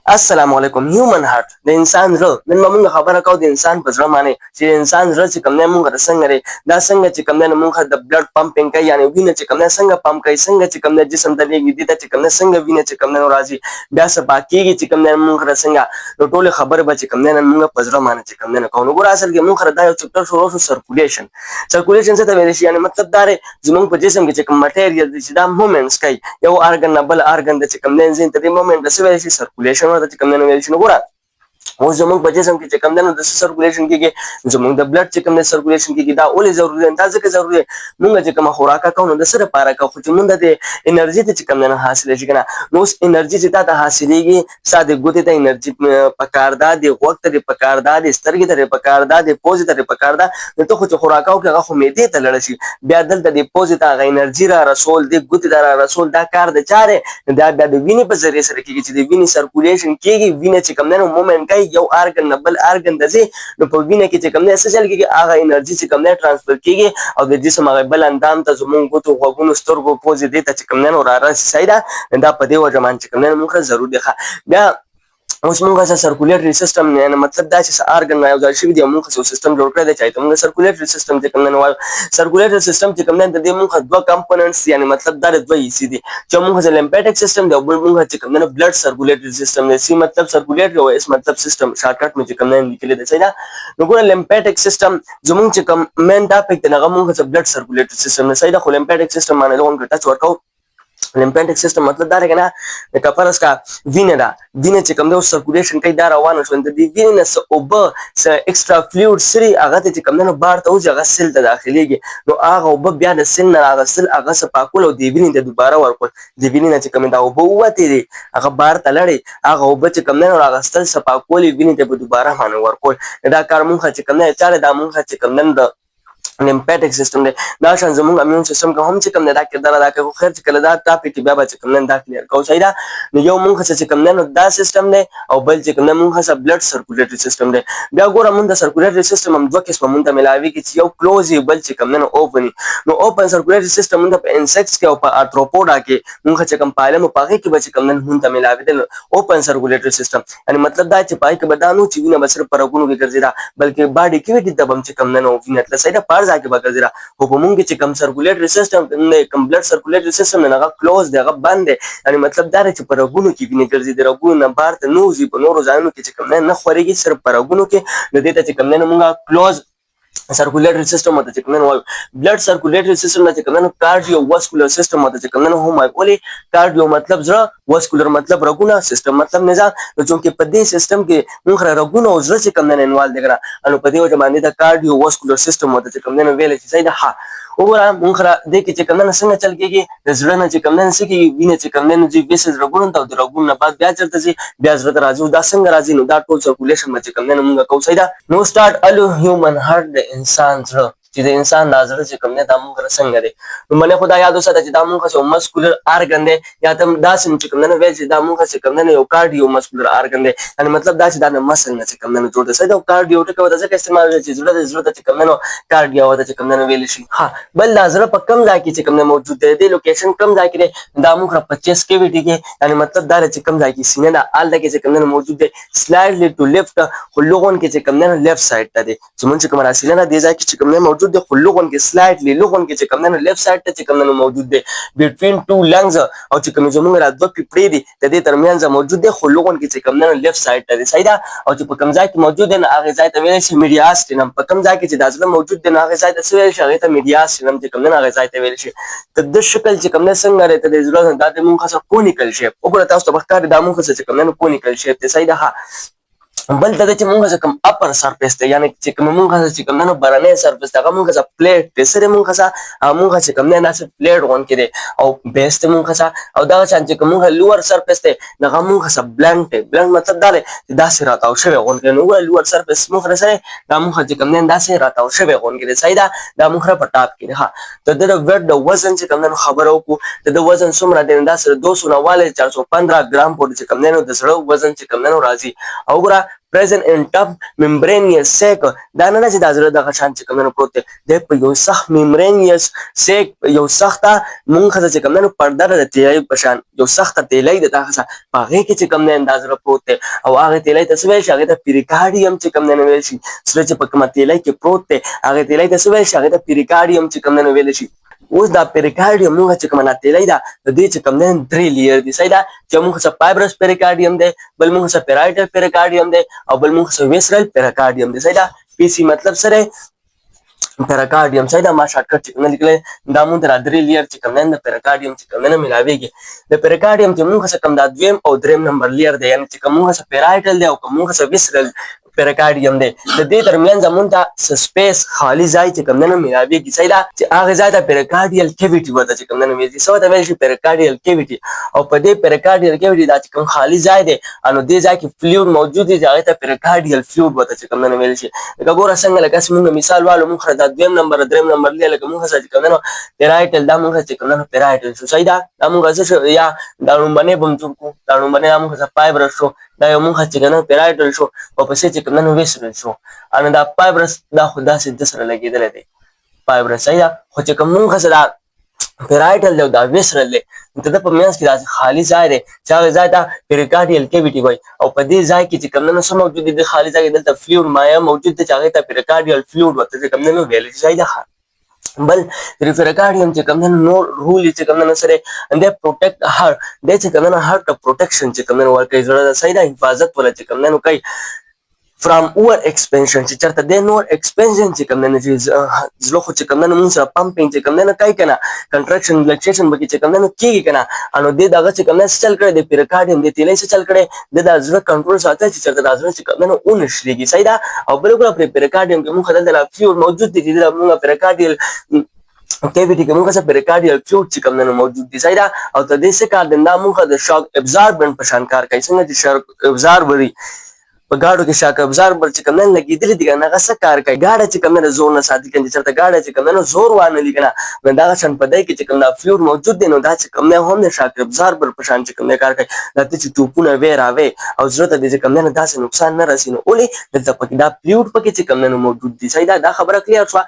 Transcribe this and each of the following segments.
Assalamualaikum. Human heart the insan ro min ma munga khabara ka the insan bazra mane chi insan ro chi kamne munga da sangare da sanga chi kamne munga the blood pumping kai yani vina chi kamne sanga pump kai sanga chi kamne jisam da legi dita chi kamne sanga vina chi kamne razi biasa baki gi chi kamne munga da sanga no tole khabar ba chi kamne munga bazra mane chi kamne ka no gura asal ge munga da yo chapter shuru circulation se ta vele shi yani matlab dare zumung pa jisam ge chi kam material chi da movements kai yo organ na bal organ da chi kamne zin ta moment da se vele shi circulation da ci kamne no shinu gura वो जमंग बजे सम की चकम देना दस सर्कुलेशन की जमंग the blood चकम ने सर्कुलेशन की दा ओले जरूरी है ताजे के जरूरी है मुंगा चकम खुराका का न दसरे पारा का खुच मुंदा दे एनर्जी ते चकम देना हासिल है जिकना नो उस एनर्जी जिता ता हासिलेगी सादे गुते ता एनर्जी पकारदा दे वक्त दे पकारदा दे स्तर की तरह पकारदा दे पोज तरह पकारदा तो खुच खुराका का खुमेदे ता लड़सी ब्यादल ता दे पोज ता एनर्जी रा रसोल दे गुते दा रसोल दा कार दे चारे दा दा विनी पर जरिए सर की दे विनी सर्कुलेशन की विनी चकम देना मोमेंट का यो आर्गन नबल आर्गन दजे नो पविने की चकम ने एसएल की आगा एनर्जी चकम ने ट्रांसफर की और दे जिसम आगा बल अंदाम त जुमुंग को तो गगुन स्टोर को पोज दे त चकम ने और आरा साइडा दा पदे व जमान चकम ने मुख जरूर देखा या उस मुंगा सा सर्कुलेटरी सिस्टम ने मतलब दा से आर्गन ना जो शिव दिया मुंगा सिस्टम जोड़ कर दे चाहिए तो मुंगा सर्कुलेटरी सिस्टम चकम ने सर्कुलेटरी सिस्टम चकम ने दे मुंगा दो कंपोनेंट्स यानी मतलब दारे दो इसी दी जो मुंगा से लिम्फेटिक सिस्टम दे मुंगा चकम ने ब्लड सर्कुलेटरी सिस्टम ने सी मतलब सर्कुलेटरी हो इस मतलब सिस्टम शॉर्टकट में चकम ने निकले दे चाहिए नुको लिम्फेटिक सिस्टम जो मुंगा चकम मेन टॉपिक तना मुंगा से ब्लड सर्कुलेटरी सिस्टम ने सही दा लिम्फेटिक सिस्टम माने लोगों का टच वर्कआउट लिम्फेटिक सिस्टम मतलब दारे ना कपरस का विनेरा विने चकम दे सर्कुलेशन कई दारा वानो संत दी विने स ओब स एक्स्ट्रा फ्लूइड सरी आगते चकम ने बार तो जगह सेल द दाखिली गे नो आगा ओब ब्या द सेल ना आगा सेल आगा स पाकुलो दी विने दे दोबारा वर्को दी विने ना चकम दा ओब वाते रे आगा बार तलड़े आगा ओब चकम ने आगा सेल स पाकुली विने दे दोबारा मानो वर्को दा कार मुखा चकम ने चारे दा मुखा चकम ने द लिम्फेटिक सिस्टम दे दाशन जमुंग इम्यून सिस्टम का हम चिकम ने दा के दरा दा के खर्च कल दा टॉपिक बाबा चिकम ने दा क्लियर को सहीदा न यो मुंग खसे चिकम ने दा सिस्टम ने और बल चिकम ने मुंग खसा ब्लड सर्कुलेटरी सिस्टम दे बया गोरा मुंदा सर्कुलेटरी सिस्टम हम दो किस मुंदा मिलावी कि यो क्लोज ही बल चिकम ने open no open circulatory system मुंदा पे इंसेक्ट्स के ऊपर आर्थ्रोपोडा के मुंग खचे कम पाले में पाके के बचिकम ने मुंदा मिलावी दे ओपन सर्कुलेटरी सिस्टम यानी मतलब दा चिपाई के बदानु चिविना बसर परगुनु के करजिरा बल्कि बॉडी की भी दबम चिकम ने ओविन मतलब सहीदा पार जाके बकर जरा हुकुमुंग के कम सर्कुलेटरी सिस्टम ने कम ब्लड सर्कुलेटरी सिस्टम ने लगा क्लोज दे बंद है यानी मतलब दारे च परगुनु की भी निकल दे रगुनु न भारत नोजी पर नोरो जानु के कम ने न खरेगी सिर्फ परगुनु के न देता च कम ने मुंगा क्लोज सर्कुलेटरी सिस्टम होता चिकन वाल ब्लड सर्कुलेटरी सिस्टम ना चिकन कार्डियोवास्कुलर सिस्टम होता चिकन हो माय ओली कार्डियो मतलब जरा वास्कुलर मतलब रगुना सिस्टम मतलब निजा जो के पदे सिस्टम के मुखरा रगुना उजरा चिकन ने इन्वॉल्व देगरा अनुपदे हो जमाने दा कार्डियोवास्कुलर सिस्टम होता चिकन ने वेले सही हा ओगरा मुखरा देख चिकन ने संग चल के जरा ना चिकन ने से की विने चिकन ने जी बेसिस रगुना ता रगुना बाद ब्याज चलता जी ब्याज रत राजू दा संग राजी नो दा टोल सर्कुलेशन में चिकन ने मुंगा को सही दा नो स्टार्ट अलो ह्यूमन हार्ट इंसान रो जिदे इंसान नाजर से कमने दामु कर संगरे मने खुदा याद होसा ता दामु का मस्कुलर आर्गन दे या तम दासिन चिकम ने वेज दामु का चिकम ने कार्डियो मस्कुलर आर्गन दे यानी मतलब दास दाने मसल ने चिकम ने जोड़ते से कार्डियो टे का से इस्तेमाल है जरूरत चिकम ने कार्डियो होता चिकम ने वेलिशी हां बल नाजर पक्कम जाके चिकम ने मौजूद दे लोकेशन कम जाके रे दामु का 25 केवीटी के यानी मतलब दारे चिकम जाके सीने ना आल दे के चिकम ने मौजूद दे स्लाइडली टू लेफ्ट लोगोन के चिकम ने लेफ्ट साइड ता दे सुमन चिकम ना सीने ना दे जाके चिकम ने मौजूद दे लोगों के स्लाइडली लोगों के चिकम ने लेफ्ट साइड ते चिकम ने मौजूद दे बिटवीन टू लंग्स और चिकम जो मंगरा दो पिपड़ी दी ते दरमियान जा मौजूद दे लोगों के चिकम ने लेफ्ट साइड ते साइडा और जो पकम जाके मौजूद है ना आगे जाए तो वेले से मीडियास ते नम पकम जाके दाजला मौजूद दे ना आगे जाए तो से आगे तो मीडियास नम चिकम ने आगे जाए तो वेले से तद शक्ल चिकम ने संगरे ते जरूरत दाते मुंह का कोनिकल शेप ओगरा तास तो बक्का दामु का चिकम ने कोनिकल शेप ते साइडा हा बल तदे मुंगा से कम अपर सरफेस ते यानी चिकम मुंगा से चिकम ना बरने सरफेस ता मुंगा से प्लेट ते सरे मुंगा सा मुंगा से कम ना से प्लेट वन के और बेस ते मुंगा सा और दा चांचे चिकम मुंगा लोअर सरफेस ते ना मुंगा सा ब्लैंक ते ब्लैंक मतलब दाले दा से रहता और शेवे वन के नो लोअर सरफेस मुंगा से दा मुंगा चिकम ने दा से रहता और शेवे वन के साइडा दा मुंगा पटाप के हां तो दे वेट द वजन चिकम ने खबर हो को दे वजन सुमरा दे दा से 200 वाले 415 ग्राम पर चिकम ने दसरो वजन चिकम ने राजी और present in tough membranous sac دا نه چې د زړه دغه شان چې کوم نه پروت دی د په یو سخت membranous sac یو سخته مونږ چې کوم نه پرده د تیلای په شان یو سخته تیلای د تاسو په هغه کې چې کوم نه انداز را پروت دی او هغه تیلای ته سوي شي هغه ته پیریکارډیم چې کوم نه ویل شي سره چې په کومه تیلای کې پروت دی هغه تیلای ته سوي شي هغه ته پیریکارډیم چې کوم نه ویل شي اوس دا پیریکارډیم موږ چې کومه ناتیلای دا د دې چې کوم نه درې لیر دي صحیح دا چې موږ څه فایبرس پیریکارډیم دی بل موږ څه پیرایټل پیریکارډیم دی او بل موږ څه ویسرل پیریکارډیم دی صحیح دا پی سی مطلب سره پیریکارډیم صحیح دا ما شارټکټ چې کوم لیکل دا موږ د درې لیر چې کوم نه پیریکارډیم چې کوم نه ملاويږي د پیریکارډیم چې موږ څه کوم دا دویم او دریم نمبر لیر دی یعنی چې کوم موږ څه پیرایټل دی او کوم موږ څه ویسرل پیریکارډیم دی د دې ترمنځ زمونږ ته سپیس خالی ځای چې کوم نه ملاويږي صحیح دا چې هغه ځای ته پیریکارډیل کیویټي ورته چې کوم نه ویږي سو ته ویل شي پیریکارډیل کیویټي او په دې پیریکارډیل کیویټي دا چې کوم خالی ځای دی انو دې ځای کې فلوید موجود دی هغه ته پیریکارډیل فلوید ورته چې کوم نه ویل شي دا ګوره څنګه لکه موږ مثال والو موږ دا دویم نمبر دریم نمبر لکه موږ چې کوم نه پیرایټل دا موږ چې کوم نه پیرایټل شو صحیح دا موږ څه یا دا باندې بم چورکو دا باندې موږ څه فایبر شو دا یو موږ چې کنه پیرایټل شو او پسې چې کوم نه ویسرل شو ان دا فایبرس دا خدا سي د سره لګیدل دي فایبرس یا خو چې کوم موږ سره پیرایټل دا ویسرل له ته په میاس کې دا خالی ځای دی چې هغه ځای ته پیریکارډیل کیویټي وای او په دې ځای کې چې کوم نه سم موجود دي خالی ځای کې دلته فلوید مایا موجود دی چې هغه ته پیریکارډیل فلوید وته چې کوم نه ویل شي دا بل پیریکارډیم چې کوم نه نور رول چې کوم نه سره اند پروټیکټ هارت د چې کوم نه هارت پروټیکشن چې کوم نه ورکړي ضرورت صحیح دا حفاظت ولا چې کوم نه کوي فرام اور ایکسپنشن چې چرته د نور ایکسپنشن چې کوم نه زلو خو چې کوم نه موږ سره پمپینګ چې کوم نه کوي کنه کنټراکشن ریلیکسیشن بکی چې کوم نه کیږي کنه انو د دغه چې کوم نه چل کړي د پیریکارډیم د تیلې څخه چل کړي د ازره کنټرول ساتي چې چرته د ازره چې کوم نه اون شلېږي صحیح دا او بل ګره پیریکارډیم کې موږ خدای د فلوید موجود دي چې موږ پیریکارډیل کیویټي کې موږ څه پیریکارډیل فلوید چې کوم نه موجود دي صحیح دا او ته دې څه کار دنده موږ د شاک ابزاربنت په شان کار کوي څنګه چې شاک ابزاربري په گاډو کې شاک ابزاربر چې کوم نه لګیدل دي کنه هغه څه کار کوي گاډه چې کوم نه زور نه ساتي کنه چرته گاډه چې کوم نه زور وانه لګنه نو دا شان په دای کې چې کوم دا فلوید موجود دي نو دا چې کوم نه هم نه شاک ابزاربر په شان چې کوم نه کار کوي دا چې ټوپونه ویراوي او ضرورت دي چې کوم نه داسې نقصان نه رسینو اولي دلته پکې دا فلوید پکې چې کوم نه موجود دي صحیح دا خبره کلیئر شو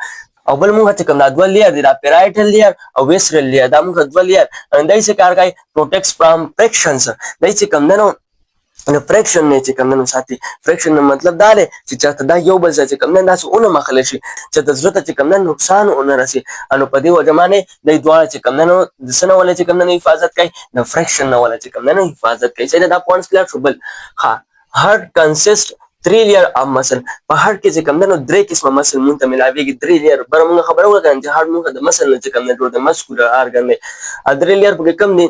او بل موږ چې کوم دا دوه لیر دي دا پیرایټل لیر او ویسرل لیر دا موږ دوه لیر اندای څه کار کوي پروټیکټس فرام فریکشنز دای چې کوم نه نو فریکشن نه چې کوم نه ساتي فریکشن مطلب دا دی چې چاته دا یو بل چې کوم نه داس اونه مخله شي چې د ضرورت چې کوم نه نقصان اونه راسي انو په دې وجه باندې د دوه چې کوم نه د سنه ولا چې کوم نه حفاظت کوي د فریکشن نه ولا چې کوم نه حفاظت کوي چې دا پوینټس کلیئر شو بل ها هارت کنسیست 3 layer of muscle په هارت کې چې کوم نه درې قسمه مسل مونږ ته ملاويږي 3 layer بر مونږ خبره وکړه چې هارت مونږ د مسل نه چې کوم نه جوړ د مسکولر ارګن دی ا 3 layer په کوم دي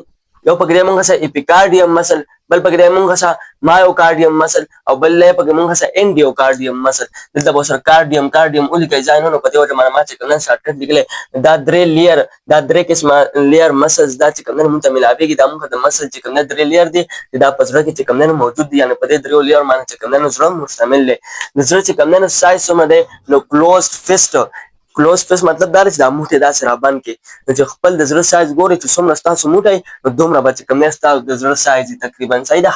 یو پکې موږ سره اپیکارډیم مسل بل پکې موږ سره مایوکارډیم مسل او بل له پکې موږ سره انډیوکارډیم مسل دلته به سره کارډیم اولي کې ځای نه پته وته ما چې کنه شارټکټ لیکل دا درې لیر دا درې قسمه لیر مسلز دا چې کوم نه مونږ ته ملاويږي دا موږ د مسل چې کوم نه درې لیر دي دا پزړه کې چې کوم نه موجود دي یعنی په دې درې لیر باندې چې کوم نه زړه مشتمل دي نظر چې کوم نه سایز سم ده نو کلوزډ فیسټ کلوز فیس مطلب دا چې د موټه دا سره باندې کې چې خپل د زړه سایز ګوري چې څومره تاسو موټه نو دومره به چې کوم نه تاسو د زړه سایز تقریبا صحیح ده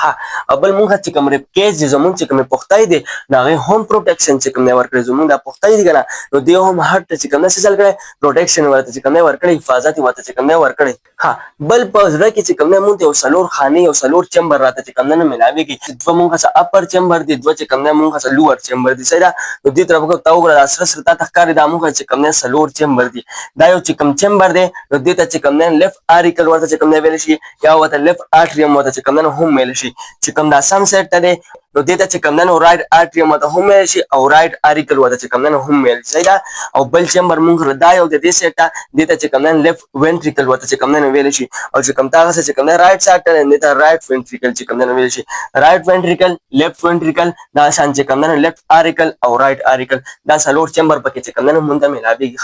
اول مونږ چې کوم ریپکیج زمون چې کوم پختای دي دا هم پروټیکشن چې کوم نه ورکړي زمون دا پختای دي کنه نو دی هم هارت چې کوم نه سل کړي پروټیکشن ورته چې کوم نه ورکړي حفاظت ورته چې کوم نه ورکړي ها بل په زړه کې چې کوم نه مونږ یو سلور خانه یو سلور چمبر راته چې کوم نه ملاويږي دوه مونږه سره اپر چمبر دي دوه چې کوم نه مونږه سره لوور چمبر دي صحیح ده نو دې طرف کو تاو غره سره سره تا تخکاری دا مونږه چې کوم نه سلور چمبر دی دا یو چې کوم چمبر دی نو دې ته چې کوم نه لیفت آریکل ورته چې کوم نه ویل شي یا ورته لیفت آرټریم ورته چې کوم نه هم ویل شي چې کوم دا سم سیټ ته دی نو دې ته چې کوم نه رائټ آرټریم ورته هم ویل شي او رائټ آریکل ورته چې کوم نه هم ویل شي دا او بل چمبر مونږ ردا یو د دې سیټ ته دې ته چې کوم نه لیفت وینټریکل ورته چې کوم نه ویل شي او چې کوم تاسو چې کوم نه رائټ سایډ ته دې ته رائټ وینټریکل چې کوم نه ویل شي رائټ وینټریکل لیفت وینټریکل دا شان چې کوم نه لیفت آریکل او رائټ آریکل دا سلور چمبر پکې چې کوم نه مونږ ته ملاويږي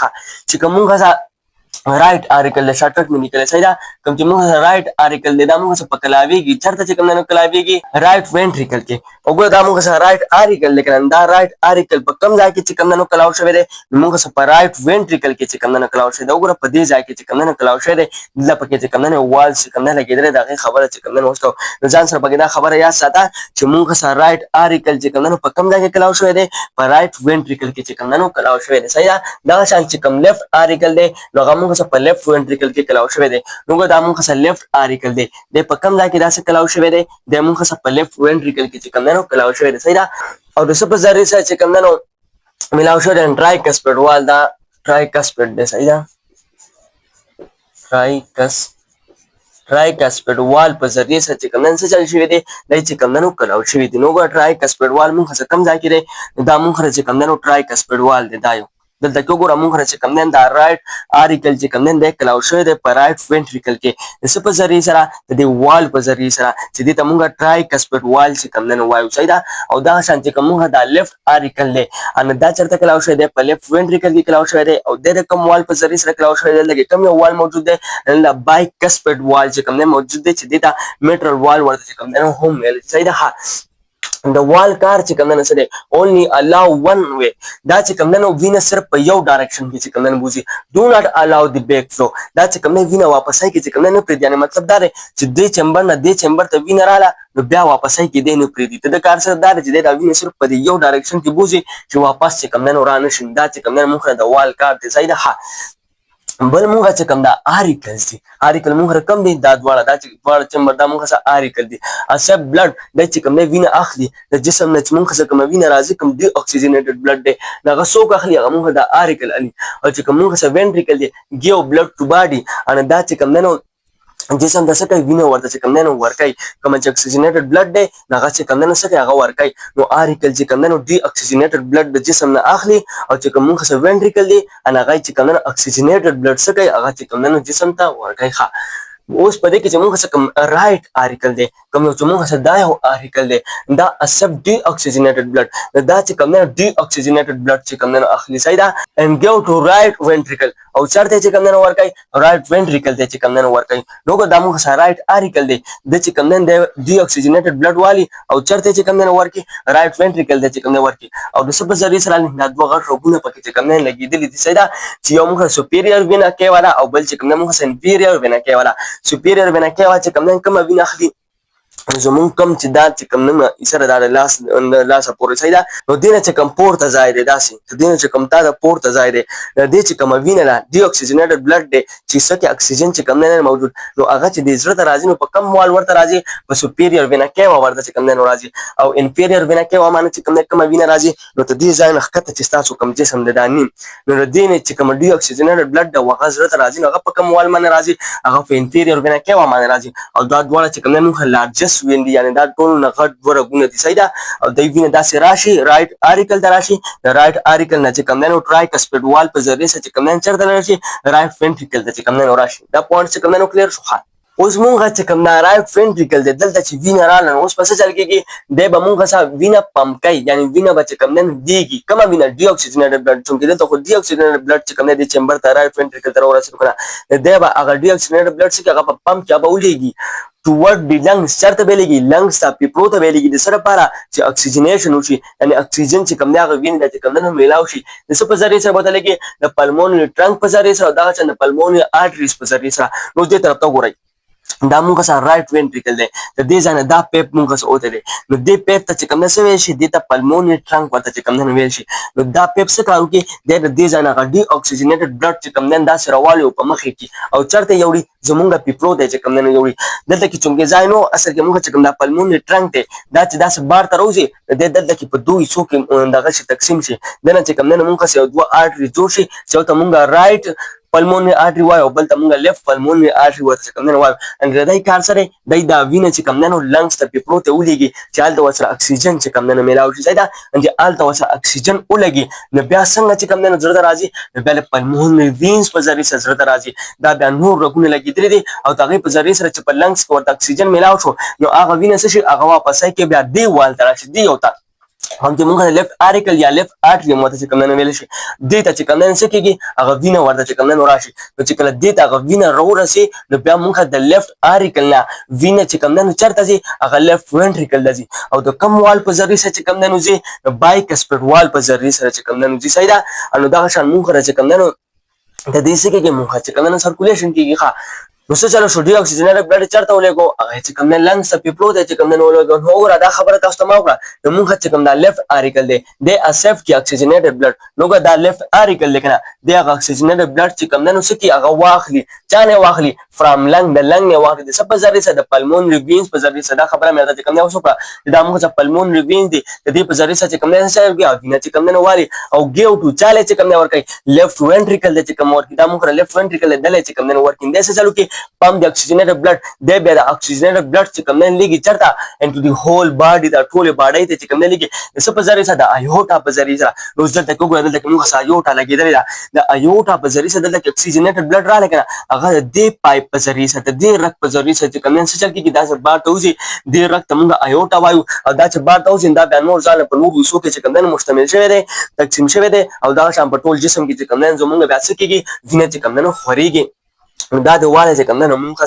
چې کوم مونږه राइट आर्टिकल ले शॉर्टकट में निकले सही कम چې موږ राइट आर्टिकल ले دا موږ څه پکلاویږي چرته چې کوم نه کلاویږي right ventricle کې وګوره دا موږ څه right article لیکن دا right article په کم ځای کې چې کوم نه کلاو شوی دی موږ څه په right ventricle کې چې کوم نه کلاو شوی دی وګوره په دې ځای کې چې کوم نه کلاو شوی دی د پکې چې کوم نه وال چې کوم نه لګیدل دا خبره چې کوم نه اوس کو ځان سره پکې دا خبره یا ساته چې موږ څه right article چې کوم نه په کم ځای کې کلاو شوی دی په right ventricle کې چې کوم نه کلاو شوی دی صحیح دا شان چې کوم لیفت आर्टिकल دی نو هغه موږ څه په لیفت वेंट्रिकल کې کلاو شوی دی نو دا موږ څه لیفت आर्टिकल دی د په کم ځای کې دا څه کلاو شوی دی د موږ څه په لیفت वेंट्रिकल کې چې کوم نه کلاو شوی دی صحیح او د سپه ذری سره چې کوم نه ملاو شوی دی ټرایکسپیډ وال دا ټرایکسپیډ دی صحیح دا ټرایکسپیډ وال په ذریعہ سره چې کوم نه څه چل شوی دی د چې کوم نه کلاو شوی دی نو ټرایکسپیډ وال موږ څه کم ځای کې دی دا موږ چې کوم نه ټرایکسپیډ وال دی دا یو دلته کې وګوره موږ چې کوم نه دا رايټ आर्टिकल چې کوم نه د کلاو شوی دی په رايټ वेंट्रिकल کې د څه په ذریعہ سره د دې وال په ذریعہ سره چې دې ته موږ ټرایکسپیډ وال چې کوم نه وایو صحیح ده او دا شان چې کوم دا لیفت आर्टिकल دی ان دا چرته کلاو شوی دی په لیفت वेंट्रिकल کې کلاو شوی دی او د کوم وال په ذریعہ سره کلاو شوی دی لکه کوم یو وال موجود دی دا بایکسپیډ وال چې کوم نه موجود دی چې دې ته میټرل وال ورته چې کوم نه هم ویل صحیح ده the wall car چې کوم نه سره only allow one way دا چې کوم نه وینه صرف په یو ډایرکشن کې چې کوم نه بوزي do not allow the back flow دا چې کوم نه وینه واپس کې چې کوم نه پرې دی مطلب دا دی چې دې چمبر نه دې چمبر ته وینه رااله نو بیا واپس کې دی نه پرې دی ته د کار سره دا چې دا وینه صرف په یو ډایرکشن کې بوزي چې واپس چې کوم نه ورانه شي دا چې کوم نه مخه د wall car دی صحیح ده بل موږ چې کوم دا आर्टिकल्स دي आर्टिकल موږ رقم دي دا دواړه دا چې دواړه چمبر دا موږ سره आर्टिकल دي اسب بلډ د چې کوم نه وینه اخلي د جسم نه چې موږ سره کوم وینه راځي کوم ډي اکسیجنیټډ بلډ دی دا څوک اخلي هغه موږ دا आर्टिकल علي او چې کوم موږ سره وینټریکل دي ګیو بلډ ټو باډي ان دا چې کوم نه جسم د سکه وینه ورته چې کوم نه ورکای کوم چې اکسیجنیټډ بلډ دی هغه چې کوم نه سکه هغه ورکای نو आर्टिकल چې کوم نه ډي اکسیجنیټډ بلډ د جسم نه اخلي او چې کوم موږ سره وینټریکل دی ان هغه چې کوم نه اکسیجنیټډ بلډ سکه هغه چې کوم نه جسم ته ورکای ښه اوس په دې کې چې موږ څه کوم رايټ आर्टिकल دی کوم چې موږ څه دا یو आर्टिकल دی دا اسب ډي اکسیجنیټډ بلډ دا چې کوم نه ډي اکسیجنیټډ بلډ چې کوم نه اخلي صحیح ده and give to right ventricle او چرته چې کوم نه ورکای رايټ ventricle ته چې کوم نه ورکای نو دا موږ سره رايټ आर्टिकल دی د چې کوم نه ډي اکسیجنیټډ بلډ والی او چرته چې کوم نه ورکی رايټ ventricle ته چې کوم نه ورکی او د سب ذریعہ سره نه دوه غټ روغونه پکې چې کوم نه لګیدلې دي صحیح ده چې یو موږ سپیریور وینا کې والا او بل چې کوم نه موږ انفیریور وینا کې والا superior وینا کې وا چې کوم نه کوم وینا اخلي زمون کم چې دا چې کوم نه سره دا لاس پورې صحیح ده نو دینه چې کوم پورته ځای دی داسې دینه چې کوم تا دا پورته ځای دی د چې کوم وینه لا ډي اکسیجنیټډ بلډ دی چې سکه اکسیجن چې کوم نه موجود نو هغه چې د زړه ته راځي نو په کم وال ورته راځي په سپیریور وینا کې ورته چې کوم نه راځي او انفیریور وینا کې معنی چې کوم وینه راځي نو ته دې ځای نه خطه چې تاسو کوم جسم د دانی نو د دینه چې کوم ډي اکسیجنیټډ بلډ د وغه زړه ته راځي نو هغه په کم وال باندې راځي هغه په انفیریور وینا کې معنی راځي او دا دواړه چې کوم نه لارجست وین دي یعنی دا ټول نه غټ ورغونه دي صحیح ده او د وینه داسې راشي رايټ आर्टिकल ته راشي د رايټ आर्टिकल نه چې کوم نه ټرایکسپیډ وال په ذریعہ چې کوم نه چرته راشي رايټ ventricle ته چې کوم نه راشي دا پوینټ چې کوم نه کلیر شو اوس مونږ چې کوم نه رايټ ventricle د دلته چې وینه رااله اوس پس چل کېږي د به مونږ سره وینه پمپ کوي یعنی وینه به چې کوم نه دیږي کومه وینه ډي اکسیجنیټډ بلډ چې دلته خو ډي اکسیجنیټډ بلډ چې کوم نه د چمبر ته رايټ ventricle ته ورسېږي کنه د به هغه ډي اکسیجنیټډ بلډ چې هغه په پمپ کې به ولېږي toward the lungs چرته ویلېږي lungs ته پیپرو ته ویلېږي د سره لپاره چې اکسیجنیشن وشي یعنی اکسیجن چې کوم دی هغه وینې چې کوم نه میلاو شي د څه په ذریعہ سره بدلېږي د پلمونري ټرنک په ذریعہ سره دا چې د پلمونري آرټریز په ذریعہ سره نو دې طرف ته ګورئ دا موږ سره رايټ ventricle دی د دې ځای نه دا پیپ موږ سره اوته دی نو دې پیپ ته چې کوم څه ویل شي دې ته پلمونري ټرنک ورته چې کوم نه ویل شي نو دا پیپ څه کار کوي د دې ځای نه ډي اکسیجنیټډ بلډ چې کوم نه دا سره والي په مخ کې او چرته یوړي زمونږ پیپرو دی چې کوم نه یوړي دلته کې چونګې ځای نو اصل کې موږ چې کوم دا پلمونري ټرنک دی دا چې دا بار تر اوسه د دلته کې په دوه حصو کې دغه شي تقسیم شي دنه چې کوم نه موږ سره دوه آرټري جوړ شي چې ته موږ رايټ پلمونري آرټري وایو بل ته موږ لیفت پلمونري آرټري ورته کوم نه وایو ان دای کار سره دای دا وینه چې کوم نه لنګز ته پیپرو ته ولېږي چې هلته ورسره اکسیجن چې کوم نه میلاو شي دا ان چې هلته ورسره اکسیجن ولګي نو بیا څنګه چې کوم نه زړه ته راځي نو بیا پلمونري وینز په ذریعہ سره زړه ته راځي دا بیا نور رګونه لګېدلي دي او د هغې په ذریعہ سره چې په لنګز کې ورته اکسیجن میلاو شو نو هغه وینه څه شي هغه واپس کې بیا دې وال ته راشي دې یو ته هم چې موږ لیفت آرټیکل یا لیفت آرټریم ورته چې کوم نه ویل شي دې ته چې کوم نه څه کېږي هغه وینه ورته چې کوم نه راشي نو چې کله دې ته هغه وینه راورسي نو بیا موږ د لیفت آرټیکل نه وینه چې کوم نه چرته ځي هغه لیفت وینټریکل ته ځي او د کم وال په ذریعه سره چې کوم نه ځي نو بایکسپیډ وال په ذریعه سره چې کوم نه ځي صحیح ده نو دغه شان موږ چې کوم نه د دې څه کېږي موږ چې کوم نه سرکولیشن کېږي ښه نو څه چلو شو ډي اکسیجنیټډ بلډ چرته ولګو هغه چې کوم نه لنګس ته پیپلو ته چې کوم نه ولګو نو وګوره دا خبره تاسو ته ما وکړه نو موږ چې کوم دا لیفت آرټیکل دی د اسفت کې اکسیجنیټډ بلډ نو دا لیفت آرټیکل لیکنه د هغه اکسیجنیټډ بلډ چې کوم نه سکی هغه واخلي چانه واخلي فرام لنګ د لنګ نه واخلي د سب ذریعہ د پلمونری وینز په ذریعہ دا خبره مې دا کوم نه وسوکړه دا موږ چې پلمونری وینز دي د دې په ذریعہ چې کوم نه چې کوم نه والی او ګیو ټو چاله چې کوم نه ورکي لیفت وینټریکل چې کوم ورکي دا موږ لیفت وینټریکل دلې چې کوم نه ورکي د څه چلو کې پمپ د oxygenated blood they be the oxygenated blood چې کوم نه لګي چرته into the whole body دا ټول باډي ته چې کوم نه لګي د څه په ذریعہ د ایوټا په ذریعہ نو ځل ته کوګو دلته کوم څه ایوټا لګیدل دا د ایوټا په ذریعہ دلته oxygenated blood را لګنه هغه د پایپ په ذریعہ ته د رګ په ذریعہ چې کوم نه څه چل کیږي دا څه بار ته وځي د رګ ته موږ ایوټا وایو او دا چې بار ته وځي دا بیا نور ځاله په نور وسو کې چې کوم نه مشتمل شوی دی تقسیم شوی دی او دا شام په ټول جسم کې چې کوم نه زموږ بیا څه کیږي وینه چې کوم نه خوريږي دا د واله چې کوم نه مونږه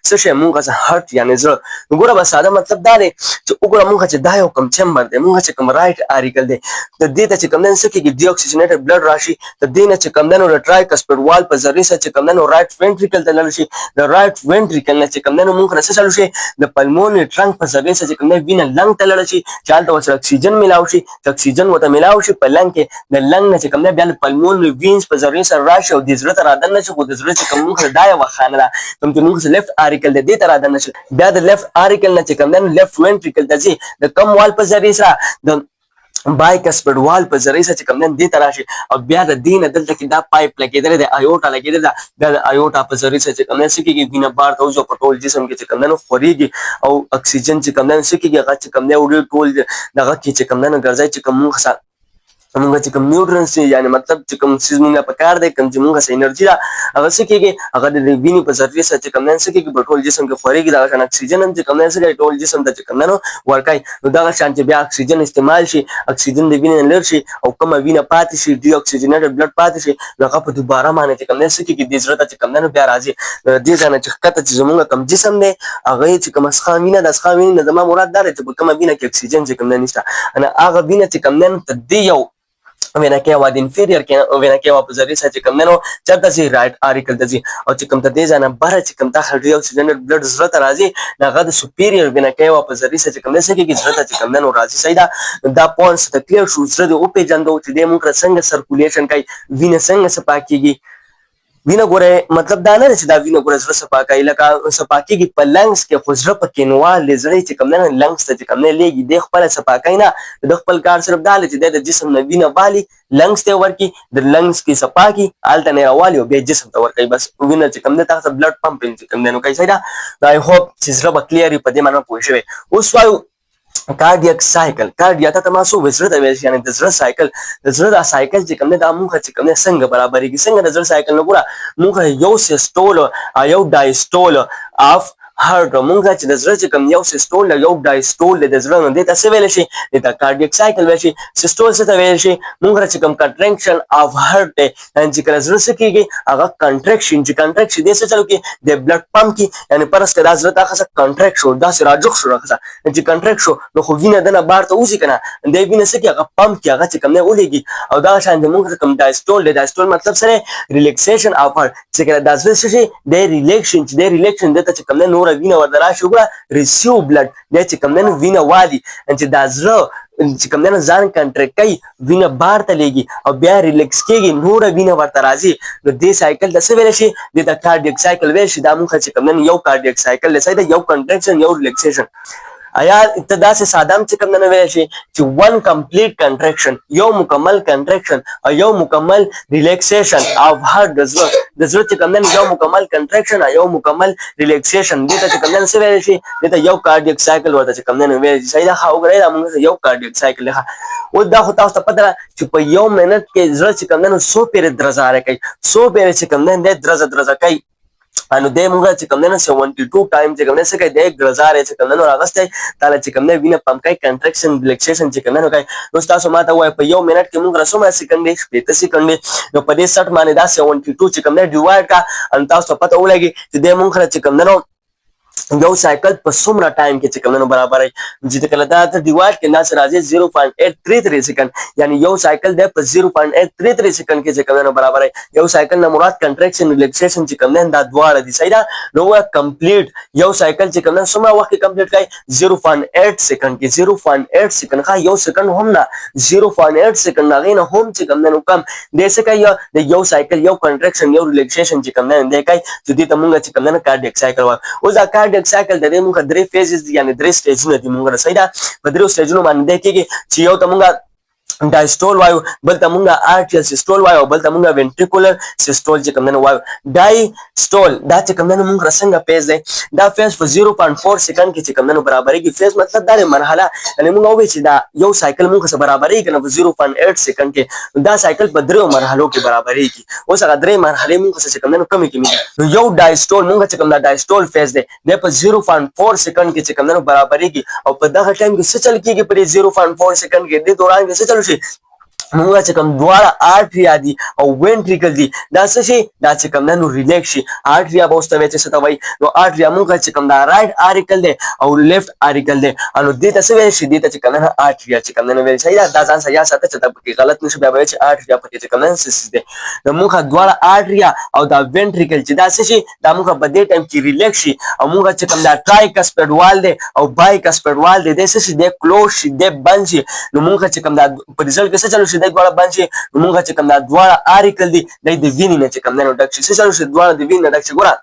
څه شي مونږه هارت یعنی زړه وګوره بس ساده مطلب دا دی چې وګوره مونږه چې دا یو کم چمبر دی مونږه چې کوم رائټ آرټیکل دی د دې ته چې کوم نه څه کېږي ډي اکسیجنیټډ بلډ راشي د دې نه چې کوم نه ټرایکسپیډ وال په ذریعہ چې کوم نه رائټ وینټریکل ته لاړ شي د رائټ وینټریکل نه چې کوم نه مونږه څه چلو شي د پلمونری ټرنک په ذریعہ چې کوم نه وینه لنګ ته لاړ شي چې هلته ورسره اکسیجن ملاو شي چې اکسیجن ورته ملاو شي په لنګ کې د لنګ نه چې کوم نه بیا پلمونری وینز په ذریعہ سره راشي او د زړه ته رادنه شي خو د زړه چې کوم مونږه دا یو خانه ده کوم چې موږ لیفت آرټیکل د دې تر اده نشي بیا د لیفت آرټیکل نه چې کوم نه لیفت وینټریکل ته ځي د کم وال په ذریعہ سره د بایکسپیډ وال په ذریعہ سره چې کوم نه دې تر راشي او بیا د دین دلته کې دا پایپ لګیدل د ایوټا لګیدل دا د ایوټا په ذریعہ سره چې کوم نه سکیږي وینه بار ته وځو په ټول جسم کې چې کوم نه خوريږي او اکسیجن چې کوم نه سکیږي هغه چې کوم نه وړي ټول دغه کې چې کوم نه ګرځي چې کوم موږ چې کوم نیوټرنس یعنی مطلب چې کوم چیز موږ په کار دی کوم چې موږ سه انرژي دا هغه څه کېږي هغه د وینې په ذریعہ سره چې کوم نه څه کېږي په ټول جسم کې خوريږي دا شان اکسیجن چې کوم نه څه ټول جسم ته چې کوم نه ورکای نو دا شان چې بیا اکسیجن استعمال شي اکسیجن د وینې لر شي او کوم وینه پاتې شي ډي اکسیجنیټډ بلډ پاتې شي هغه په دوباره باندې چې کوم نه څه کېږي د زړه ته چې کوم نه بیا راځي د ځانه چې کته چې زموږ کم جسم دی هغه چې کوم اسخام وینه د اسخام وینه زما مراد دا چې کوم وینه کې اکسیجن چې کوم نه نشته انا هغه وینه چې کوم نه ته دی یو وینا کې واد انفیریئر کې وینا کې وا په ذریعہ چې کوم نه چرته سي رائټ آرټیکل ته سي او چې کوم ته دې ځنه بره چې کوم ته ډي اکسیجنیټډ بلډ زړه ته راځي هغه د سپیریئر وینا کې وا په ذریعہ چې کوم نه سي کې زړه ته چې کوم نه راځي صحیح دا پوینټس ته کلیر شو زړه د او په جندو چې د موږ څنګه سرکولیشن کوي وینه څنګه سپاکيږي وینه ګوره مطلب دا نه چې دا وینه ګوره زړه سپاکای لکه سپاکیږي په لنګس کې خو زړه په کینوا لزړی چې کوم نه لنګس ته چې کوم نه لګي د خپل سپاکای نه د خپل کار صرف دا چې د جسم نه وینه والی لنګس ته ورکی د لنګس کې سپاکی الته نه والی او به جسم ته ورکی بس وینه چې کوم نه تاسو بلډ پمپینګ چې کوم نه کوي صحیح I hope چې زړه به کلیئر په دې معنی پوه شئ اوس وایو کارډیاک سایکل کارډیا ته تاسو وزره د ویل یعنی د زړه سایکل د زړه د سایکل چې کوم نه د موږ چې کوم نه څنګه برابرېږي څنګه د زړه سایکل نه ګوره موږ یو سیسټول یو ډایسټول اف هارت موږ چې د زړه چې کوم یو سیسټول یو ډایسټول د زړه نه د تاسو ویل شي د کارډیک سایکل ویل شي سیسټول څه ته ویل شي موږ چې کوم کنټرکشن اف هارت چې کله زړه څه کېږي هغه کنټرکشن چې کنټرکشن د څه چلو کې د بلډ پمپ کې یعنی پرس کدا زړه ته خاصه کنټرکټ شو دا سره راجخ شو راځه چې کنټرکټ شو نو خو وینه دنه بار ته اوسې کنه د وینه څه کې هغه پمپ کې هغه چې کوم نه ولېږي او دا شان د موږ کوم ډایسټول مطلب سره ریلیکسیشن اف هارت چې کله دا زړه شي د ریلیکشن چې د ریلیکشن د ته کوم نه نور وینه ورته راشي وګوره ریسیو بلډ د چې کوم نه وینه والی چې دا زړه چې کوم نه ځان کنټرکټ کوي وینه بار ته لګي او بیا ریلیکس کېږي نور وینه ورته راځي نو دې سایکل د څه ویل شي د کارډیک سایکل ویل شي دا موږ چې کوم نه یو کارډیک سایکل لسای دا یو کنټرکشن یو ریلیکسیشن آیا ابتدا سے سادام چې کوم نه ویل شي چې ون کمپلیټ کنټرکشن یو مکمل کنټرکشن او یو مکمل ریلیکسیشن اف هارت د زړه چې کوم نه یو مکمل کنټرکشن او یو مکمل ریلیکسیشن دې ته چې کوم نه ویل شي دې ته یو کارډیک سایکل ورته چې کوم نه ویل شي صحیح دا خو غره دا موږ یو کارډیک سایکل له او دا خو تاسو ته پته چې په یو منټ کې زړه چې کوم نه 100 پیر درزاره کوي 100 پیر چې کوم نه درزه کوي anu de munga chikamne 72 time chikamne se kai de grazare chikamne no agaste tala chikamne vina pam kai contraction relaxation chikamne no kai dosta so mata wa pa yo minute ke munga so ma second speta second no pade 60 mane da 72 chikamne divide ka anta so pata ulagi de munga chikamne no यो साइकिल पर सुमरा टाइम के चिकन में बराबर है जिते कलता था डिवाइड के ना से राजे 0.833 सेकंड यानी यो साइकिल दे पर 0.833 सेकंड के चिकन में बराबर है यो साइकिल ना मुराद कंट्रैक्शन रिलैक्सेशन चिकन में दा द्वारा दिसाइदा नो वा कंप्लीट यो साइकिल चिकन में सुमरा वा के कंप्लीट का 0.8 सेकंड के 0.8 सेकंड का यो सेकंड हम ना 0.8 सेकंड ना ना हम चिकन में कम जैसे का यो साइकिल यो कंट्रैक्शन यो रिलैक्सेशन चिकन में दे का जुदी तमुंगा चिकन में कार्डियक साइकिल वा उस कार्डियक साइकिल दे मुंगा द्रे फेजेस यानी द्रे स्टेज ने मुंगा सैदा बद्रो स्टेज नो मान देखे कि चियो तमुंगा डायस्टोल वायु बल तमुंगा आर्टियल सिस्टोल वायु बल तमुंगा वेंट्रिकुलर सिस्टोल जे कमने वायु डायस्टोल दा चे कमने मुंग रसंगा पेज दे दा फेज फॉर 0.4 सेकंड के चे कमने बराबर है कि फेज मतलब दारे मरहला यानी मुंगा ओबे दा यो साइकिल मुंग से बराबर है कि 0.8 सेकंड के दा साइकिल बद्रो मरहलों के बराबर है कि वो सगा द्रे मरहले मुंग से चे कमने कमी की मी यो डायस्टोल मुंग चे कमना डायस्टोल फेज दे पर 0.4 सेकंड के चे कमने बराबर है कि और पदा का टाइम के से चल की पर 0.4 सेकंड के दे दौरान के से चल munga chakam dwara arteria di au ventricle di da sashi da chakam na no relax shi arteria bosta veche sata vai no arteria munga chakam da right auricle de au left auricle de anu dita se veche dita chakam na arteria chakam na veche sai da san sa ya sata chata ke galat nish ba veche arteria pake chakam na sis de no munga dwara arteria au da ventricle chi da sashi da munga bade time ki relax shi au munga chakam da tricuspid wall de au bicuspid wall de sashi de close shi de banji no munga chakam da result ke se chalu dai gwala banchi munga chikam da dwala article di dai divini na chikam na dakshi se chalu dwala divini na dakshi gora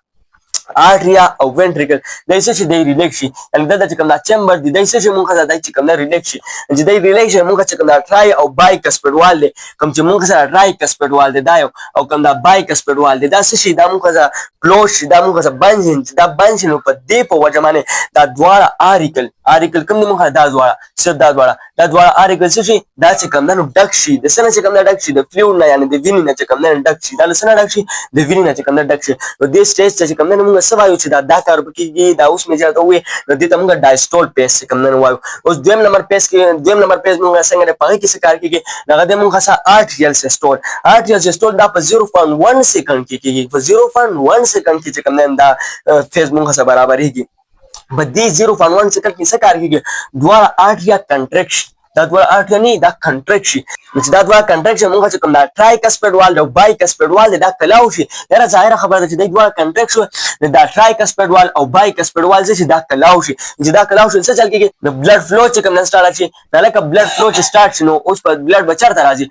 arteria au ventricle dai se dai relax shi and da chikam da chamber di dai se munga da dai chikam na relax shi and dai relax shi munga chikam da tri au bicuspid wall de kam chi munga sa tricuspid wall de dai au kam da bicuspid wall de da se da munga sa close da munga sa banjin da banjin no pa de po wajamane da dwala article kam munga da dwala se da dwala article se da chikam na dakshi da sana chikam na dakshi da fluid na yani divini na chikam na dakshi da sana dakshi divini na chikam na dakshi to this stage chikam na सवायु छिदा दा कार की दा उसमें जाता हुए नदी तमगा diastole page से कम न वायु उस द्विम नंबर पेज में संगे पागे किसी कार की नगदे मुंगा सा आर्टियल सिस्टोल दा पर 0.1 सेकंड की 0.1 सेकंड की कम न दा फेज मुंगा सा बराबर है की बदी 0.1 सेकंड की सकार की द्वारा आर्टिया contraction dadwa artani da contraction which dadwa contraction munga chikam da tricuspid wall da bicuspid wall da kalaushi yara zahira khabar da dadwa contraction da tricuspid wall au bicuspid wall se da kalaushi jida kalaushi se chal ke the blood flow chikam na start achi nala ka blood flow start no us par blood bachar ta raji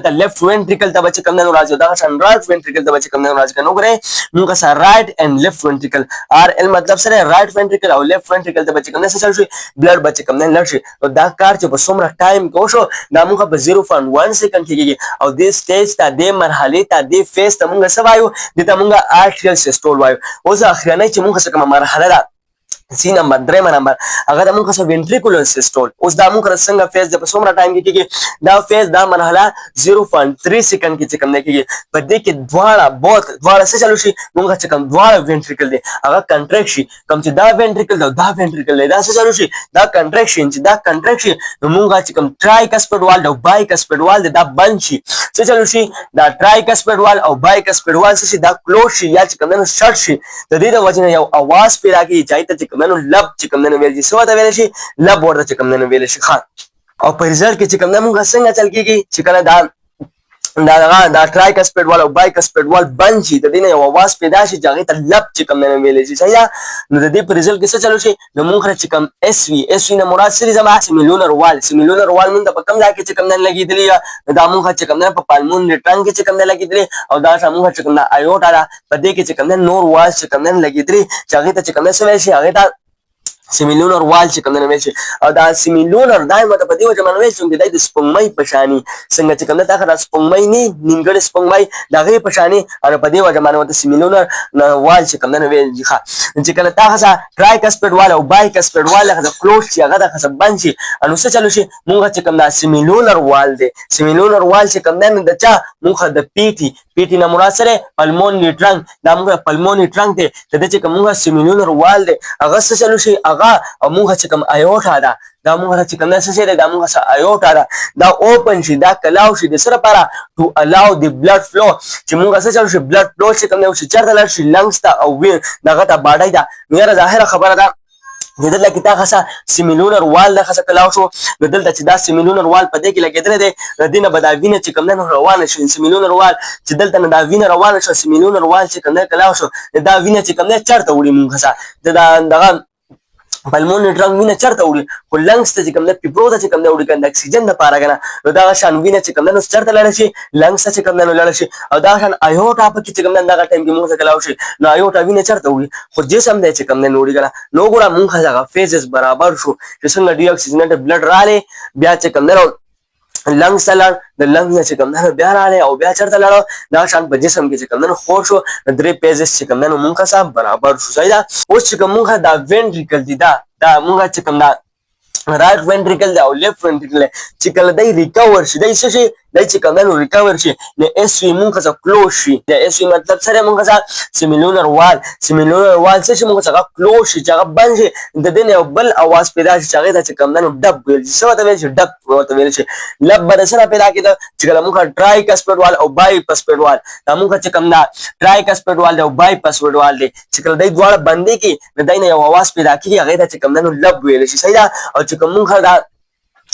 da left ventricle ta bach kam na raji da san right ventricle ta bach kam na raji ka no gre munga sa right and left ventricle rl matlab se right ventricle au left ventricle ta bach kam na se chal blood bach kam na lart to da kar che somra time kosho namu ka 0.1 second ki au this stage ta de marhale ta de phase ta munga sawayo de ta munga arterial systole wayo oza akhirana chi munga sa kama marhala da C number ड्रेमा number अगर हम कसो ventricular systole उस दामु कर संग फेज जब सोमरा टाइम की दा फेज दा मनहला 0.3 सेकंड की चिकम की बदे के द्वारा से चलो शी मुंगा चिकम द्वारा वेंट्रिकल दे अगर कंट्रैक्शन कम से दा वेंट्रिकल दे दा से चलो शी दा कंट्रैक्शन मुंगा चिकम ट्राइकस्पिड वाल दा बाइकस्पिड वाल दे दा बंची से चलो शी दा ट्राइकस्पिड वाल और बाइकस्पिड वाल से दा क्लोज शी या चिकम न शॉर्ट शी तो दे वजन या आवाज पे रागी जाइता चिकमनो लब चिकमनो वेलजी सोता वेलशी लब बोर्ड चिकमनो वेलशी खान और पर रिजल्ट के चिकमनो मुंगा संगा चल की चिकना दा ट्राइकस्पिड वाला बाइकस्पिड वाल बंजी तो दिने आवाज पैदाशी जागे त लब चिकमनो वेलजी सया न दे पर रिजल्ट के चलो शी न मुंगा चिकम एसवी न मुराद सीरीज में सिमिलुनर वाल मुंदा पकम जाके चिकमनो लगी दिली दा मुंगा चिकमनो पपालमुन ने टंग के चिकमनो लगी दिली और दा मुंगा चिकमनो आयोटा दा पदे के चिकमनो नोर वाल चिकमनो लगी दिली जागे त चिकमनो से वैसे आगे ता سیمیلونر وال چې کوم نه ویل شي او دا سیمیلونر دا مته په دې وجه باندې ویل شي چې د سپوږمۍ په شانی څنګه چې کوم نه تا خره سپوږمۍ نه نیمګړې سپوږمۍ دغه په شانی او په دې وجه باندې وته سیمیلونر وال چې کوم نه ویل شي چې کله تا خصه ټرایکسپیډ وال او بایکسپیډ وال هغه کلوز شي هغه د خصه بند شي انو څه چلو شي مونږ چې کوم دا سیمیلونر وال دی سیمیلونر وال چې کوم نه د چا مونږ د پیټي نه مراد سره پلمونري ټرنک دا مونږ پلمونري ټرنک دی د دې چې کومه سیمیلونر وال دی هغه څه چلو شي هغه مونږ چې کوم ایوټا ده دا مونږ چې کوم څه شي دا مونږ سره ایوټا ده دا اوپن شي دا کلاو شي د سره لپاره ټو الاو دی بلډ فلو چې مونږ څه چلو شي بلډ فلو چې کوم شي چرته لار شي لنګز ته او وین دغه ته باډای ده نو ظاهره خبره ده دلته کې تا خاصه سیمیلونر وال د خاصه کلاو شو دلته چې دا سیمیلونر وال په دې کې لګیدل دي د دینه به دا وینه چې کوم نه روانه شي سیمیلونر وال چې دلته نه دا وینه روانه شو سیمیلونر وال چې کوم نه کلاو شو دا وینه چې کوم نه چرته وړي مونږ خاصه دغه پلمونري ټرنک وینه چرته وړي خو لنګز ته چې کوم نه پیپرو ته چې کوم نه وړي کنه اکسیجن د پاره کنه نو دا شان وینه چې کوم نه چرته لاړ شي لنګز ته چې کوم نه لاړ شي او دا شان ایوټا په کې چې کوم نه دغه ټایم کې موږ څه کلاو شي نو ایوټا وینه چرته وړي خو جسم دې چې کوم نه وړي کنه نو ګوره موږ هغه فیزز برابر شو چې څنګه ډي اکسیجنټ بلډ رااله بیا چې کوم نه لنګ سلر د لنګ نه چې کوم نه بیا رااله او بیا چرته لاړو دا شان په جسم کې چې کوم نه خور شو درې پیزز چې کوم نه موږ سره برابر شو صحیح ده اوس چې کوم موږ دا وینټریکل دي دا موږ چې کوم دا رائټ وینټریکل دا او لیفت وینټریکل چې کله دای ریکور شي دای څه شي دای چې کوم نه ریکور شي نو اس وی موږ سره کلوز شي د اس وی مطلب سره موږ سره سیمیلونر وال څه شي موږ سره کلوز شي چې هغه بند شي د دې یو بل आवाज پیدا شي چې هغه چې کوم نه ډب ویل شي څه وته ویل شي ډب وته ویل شي لب بر سره پیدا کېده چې کله موږ ټرایکسپیډ وال او بایکسپیډ وال دا موږ چې کوم نه ټرایکسپیډ وال او بایکسپیډ وال دي چې کله دای دواړه باندې کې د دای نه یو आवाज پیدا کیږي هغه چې کوم نه لب ویل شي صحیح ده او چې کوم موږ دا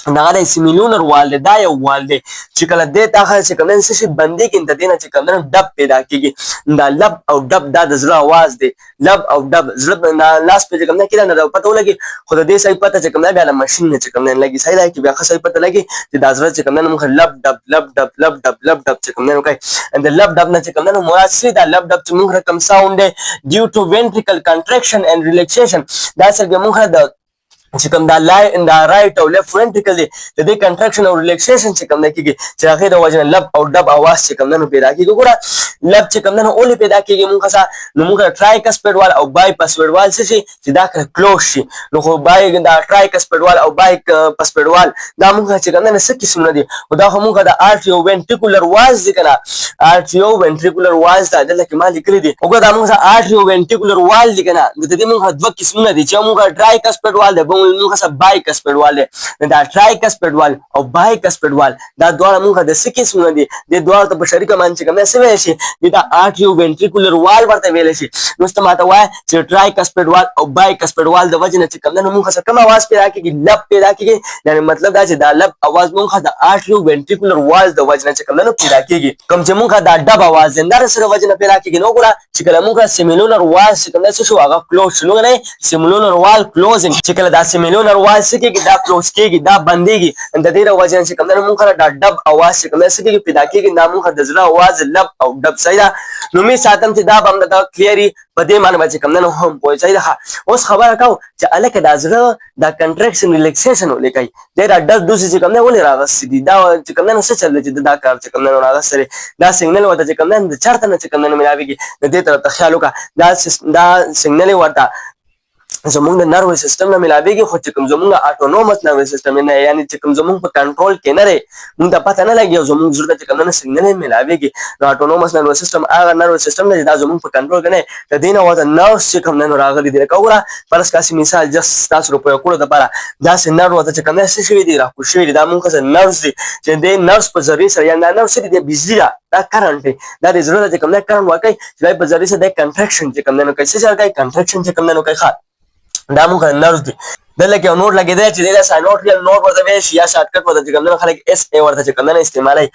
دغه سیمیلونر وال دی دا یو وال دی چې کله دې تاخه چې کوم نه شي باندې کې د دینه چې کوم نه ډب پیدا کیږي دا لب او ډب دا د زړه आवाज دی لب او ډب زړه لاس په کوم نه کې نه پته ولګي خو د دې صحیح پته چې کوم نه بیا له ماشين نه چې کوم نه لګي صحیح دی چې بیا صحیح پته لګي چې دا زړه چې کوم نه موږ لب ډب چې کوم نه کوي and the lub dub نه چې کوم نه مراد سي دا لب ډب چې موږ رقم ساوند دی due to ventricle contraction and relaxation دا سره موږ د چې کوم دا رائټ او لیفت وینټریکل دی د دې کنټراکشن او ریلیکسیشن چې کوم نه کیږي چې هغه د وجه لب او ډب आवाज چې کوم نه پیدا کیږي ګوره لب چې کوم نه اولې پیدا کیږي موږ څه نو موږ ټرایکسپیډ وال او بایپسپیډ وال چې دا کلوز شي نو خو بای دا ټرایکسپیډ وال او بایپسپیډ وال دا موږ چې کوم نه څه قسم دي او دا موږ د آرټریو وینټریکولر واز دي کنه آرټریو وینټریکولر واز دا دلته کې ما لیکلي دي وګوره دا موږ آرټریو وینټریکولر وال دي کنه د دې موږ دوه قسمونه دي چې موږ ټرایکسپیډ وال دی موږ سره بایکسپیډ وال دی دا ټرایکسپیډ وال او بایکسپیډ وال دا دواړه موږ د څه قسمونه دي د دواړو ته په شریکه باندې چې کوم څه ویل شي دا آرټریو وینټریکولر وال ورته ویل شي نو ست ماته وای چې ټرایکسپیډ وال او بایکسپیډ وال د وجه نه چې کوم نه موږ سره کوم आवाज پیدا کیږي لب پیدا کیږي یعنی مطلب دا چې دا لب आवाज موږ د آرټریو وینټریکولر وال د وجه نه چې کوم نه پیدا کیږي کوم چې موږ دا ډب आवाज زندار سره وجه نه پیدا کیږي نو ګوره چې کله موږ سیمیلونر وال چې کوم څه شو هغه کلوز شنو نه سیمیلونر وال کلوزینګ چې کله دا سیمیلونر وال سکیږي دا کلوز کیږي دا بنديږي د دې وجه چې کوم نه موږ دا ډب आवाज چې کوم څه کیږي پیدا کیږي دا موږ د زړه आवाज لب او ډب صحیح ده نو می ساتم چې دا بم دا کلیری په دې معنی چې کوم نه هم پوي صحیح ده اوس خبره کوم چې الکه دا زړه دا کنټراکشن ریلیکسیشن ولیکي دا ډب دوسی چې کوم نه ولې راغسي دي دا چې کوم نه څه چل چې دا کار چې کوم نه راغسي دا سیګنل وته چې کوم نه چرته نه چې کوم نه ملاويږي د دې طرف ته خیال وکړه دا سیګنل ورته زمونږ د نروي سیستم نه ملاويږي خو چې کوم زمونږ اټونومس نروي سیستم نه یعنی چې کوم زمونږ په کنټرول کې نه لري موږ ته پته نه لګي زمونږ زړه چې کوم نه سیګنل ملاويږي نو اټونومس نروي سیستم هغه نروي سیستم نه دا زمونږ په کنټرول کې نه د دې نه وته نرس چې کوم نه راغلي دي کوره پرس کاسي مثال جست تاسو په کولو د لپاره دا سې نرو وته چې کوم نه څه شوی دی را کو شوی دی دا موږ څه نرس دي چې دې نرس په ذریعہ سره یا نرس دي د بجلی دا کرنٹ دی دا د زړه چې کوم نه کرنٹ ورکړي چې په ذریعہ سره د کنټراکشن چې کوم نه کوي څه کوي کنټراکشن چې کوم نه کوي دا موږ نرس دي دلته یو نوټ لګیدل چې دا ساینوټریال نوټ ورته ویل شي یا شارټکټ ورته چې کوم نه خلک اس ای ورته چې کوم نه استعمالوي.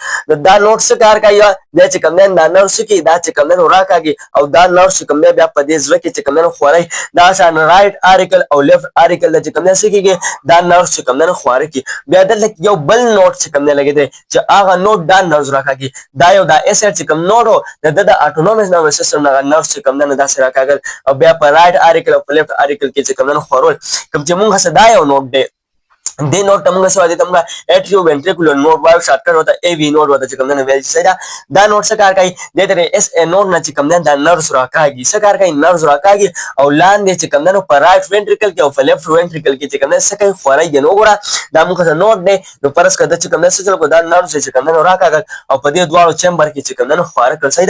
دا نوټ څه کار کوي دا چې کوم نه دا نرس کې دا چې کوم نه راکاږي او دا نرس کوم نه بیا په دې ځل کې چې کوم نه خوري دا شان رائټ آرټیکل او لیفت آرټیکل چې کوم نه سکیږي دا نرس کوم نه خوري کی بیا دلته یو بل نوټ چې کوم نه لګیدل چې هغه نوټ دا نرس راکاږي دا یو دا اس چې کوم نوټ د اټونومس نرvous سیستم نه نرس کوم نه دا سره راکاږي او بیا په رائټ آرټیکل او په لیفت آرټیکل کې چې کوم نه خورول کوم چې موږ څه دا یو نوټ دی دې نوټ ته موږ سوا دي ته موږ اټریو وینټریکولر نوټ وایو شارټکټ وته ای وی نوټ وته چې کوم نه ویل شي دا نوټ څه کار کوي د دې اس ای نوټ نه چې کوم نه دا نرvs راکاږي څه کار کوي نرvs راکاږي او لاندې چې کوم نه په رائټ وینټریکل کې او په لیفت وینټریکل کې چې کوم نه څه کوي خورای نو ګوره دا موږ څه نوټ دی نو پرس کده چې کوم نه څه کو دا نرvs چې کوم نه راکاږي او په دې دواړو چمبر کې چې کوم نه خواره کړ صحیح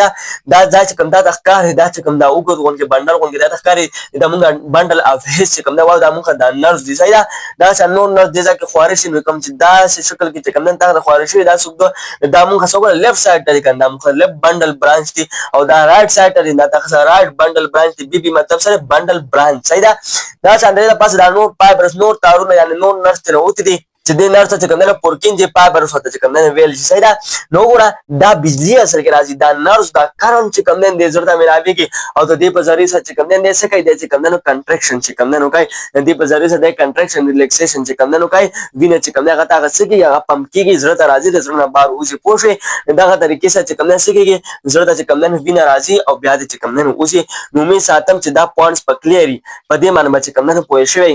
دا چې کوم دا ښکار دا چې کوم دا وګور غونډه بندر غونډه دا ښکاری دا موږ بندل اف هیڅ چې کوم دا دا موږ دا نرvs دي صحیح دا چې نو نرvs دي چې خواره شي کوم چې دا شکل کې چې کوم نه تا خواره شي دا سوق دا موږ څنګه لیفت سایډ ته کنده موږ لیفت بندل برانچ دي او دا رائټ سایډ ته دا تاسو رائټ بندل برانچ دي بي مطلب سره بندل برانچ صحیح دا څنګه دا پاس دا نور فایبرز نور تارونه یعنی نور نرس ته وته دي چې د نرس ته کوم نه پورکین چې فایبرز وته چې کوم نه ویل شي صحیح نو ګوره دا بجلی اثر کې راځي دا نرس دا کرنٹ چې کوم نه د ضرورت ملاوي کې او د دې په ذریعہ سره چې کوم نه څه کوي د چې کوم نه کنټریکشن چې کوم نه کوي د دې په ذریعہ سره د کنټریکشن ریلیکسیشن چې کوم نه کوي وینه چې کوم نه غته غسه کې هغه پمپ کېږي ضرورت راځي د ضرورت بار اوسې پوښي دغه طریقې سره چې کوم نه سکیږي ضرورت چې کوم نه وینه راځي او بیا د چې کوم نه اوسې نو می ساتم چې دا پوینټس په کلیری په دې معنی چې کوم نه پوه شوی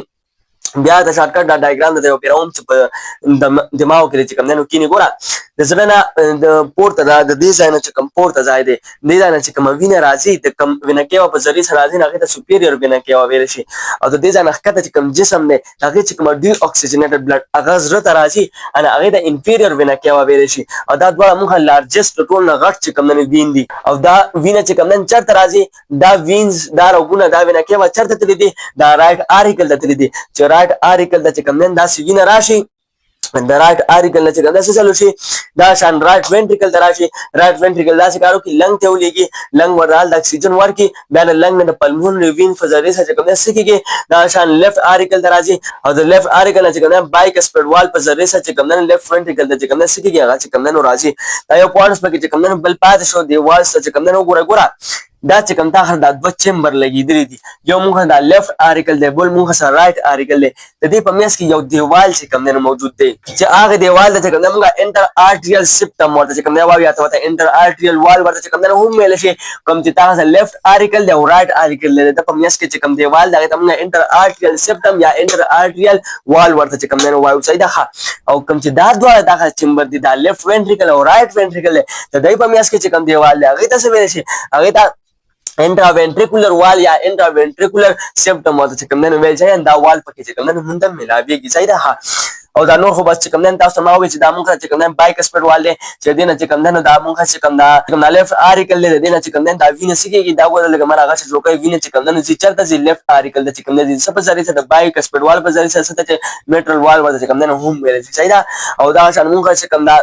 بیا د شارټکټ دا ډایګرام د پیراون چې په دماغ کې چې کوم نه کینی ګوره د زړه د پورته د دې ځای نه چې کوم پورته ځای دی دې ځای نه چې کوم وینه راځي د کوم وینه کېوا په ذریعہ سره راځي هغه ته سپیریور وینه کېوا ویل شي او د دې ځای نه ښکته چې کوم جسم دی هغه چې کوم ډي اکسیجنیټډ بلډ هغه زړه ته راځي ان هغه د انفیریور وینه کېوا ویل شي او دا دواړه موږ لارجست ټول نه غټ چې کوم نه وین دي او دا وینه چې کوم نه چرته راځي دا وینز دا روغونه دا وینه کېوا چرته تللی دي دا رائټ آرټیکل ته تللی دي چې رائټ آرټیکل د چې کوم نه دا سوینه راشي د رائټ آرټیکل نه چې کوم څه چلو شي دا شان رائټ وینټریکل دراشي رائټ وینټریکل دا څه کارو کې لنګ ته ولېږي لنګ ورال د اکسیجن ورکي بیا لنګ نه پلمونري وین فزري څه کوم څه کېږي دا شان لیفت آرټیکل درازي او د لیفت آرټیکل چې کوم بایک سپیډ وال په ذریعہ څه کوم نه لیفت وینټریکل د چې کوم څه کېږي هغه چې کوم نه راځي دا یو پوینټس پکې چې کوم نه بل پات شو دی وال څه کوم نه ګوره دا چې کوم تا هر دا دوه چمبر لګیدلې دي یو موږ دا لیفت آرټیکل دی بل موږ سره رائټ آرټیکل دی د دې په میاس کې یو دیوال چې کوم نه موجود دی چې هغه دیوال د چې کوم موږ انټر آرټریل سپټم ورته چې کوم دی وايي ته انټر آرټریل وال ورته چې کوم نه هم ویل شي کوم چې تاسو لیفت آرټیکل دی او رائټ آرټیکل دی د په میاس کې چې کوم دیوال دا ته موږ انټر آرټریل سپټم یا انټر آرټریل وال ورته چې کوم نه وایو صحیح ده او کوم چې دا دواړه دا چمبر دي دا لیفت وینټریکل او رائټ وینټریکل دی د دې په میاس کې چې کوم دیوال دی هغه ته څه ویل شي هغه ته intraventricular wall یا intraventricular septum ورته چې کوم نه ویل شي دا وال پکې چې کوم نه مونږ ملاويږي صحیح ده او دا نور خو بس چې کوم نه تاسو ما وایي چې دا مونږ چې کوم نه بایک سپیډ وال دی چې دینه چې کوم نه دا مونږ چې کوم دا کوم لیفت آرټیکل دی دینه چې کوم نه دا وینه سکیږي دا ګور لګ مره هغه چې جوړه وینه چې کوم نه چې چرته چې لیفت آرټیکل دی چې کوم نه سب ذریعہ سره بایک سپیډ وال په ذریعہ سره چې میټرل وال ورته چې کوم نه هم ویل شي صحیح ده او دا شان مونږ چې کوم دا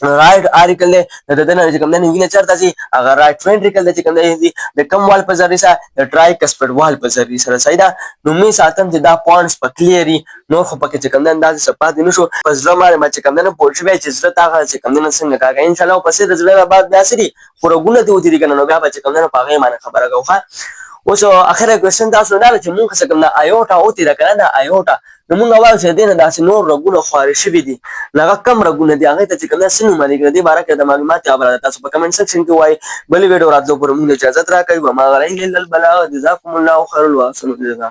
رائټ آرټیکل دی د دې نه چې کوم نه وینه چرته شي هغه رائټ وینټریکل دی چې کوم دی د کم وال په ذریعہ سره د ټرایکسپیډ وال په ذریعہ سره صحیح ده نو می ساتم چې دا پوینټس په کلیری نو خو پکې چې کوم نه انداز سپات نشو په ځل باندې چې کوم نه پوه شوی چې زړه تاغه چې کوم نه څنګه کاږي ان شاء الله پسې د زړه بعد بیا سړي خورګونه دی وتی کنه نو بیا چې کوم نه پاغه معنی خبره کوخه اوس اخره کوېشن تاسو نه چې مونږ څه کوم نه آیوټا اوتی دا کنه دا آیوټا نو مونږ وایو چې دینه داسې نور رګونه خواري شوي دي هغه کم رګونه دي هغه ته چې کوم څه نوم دی دې باره کې د معلومات خبره تاسو په کمنټ سیکشن کې وایي بل ویډیو راتلو پر مونږ اجازه راکړئ و ما غره الا البلاغ جزاكم الله خير الواسن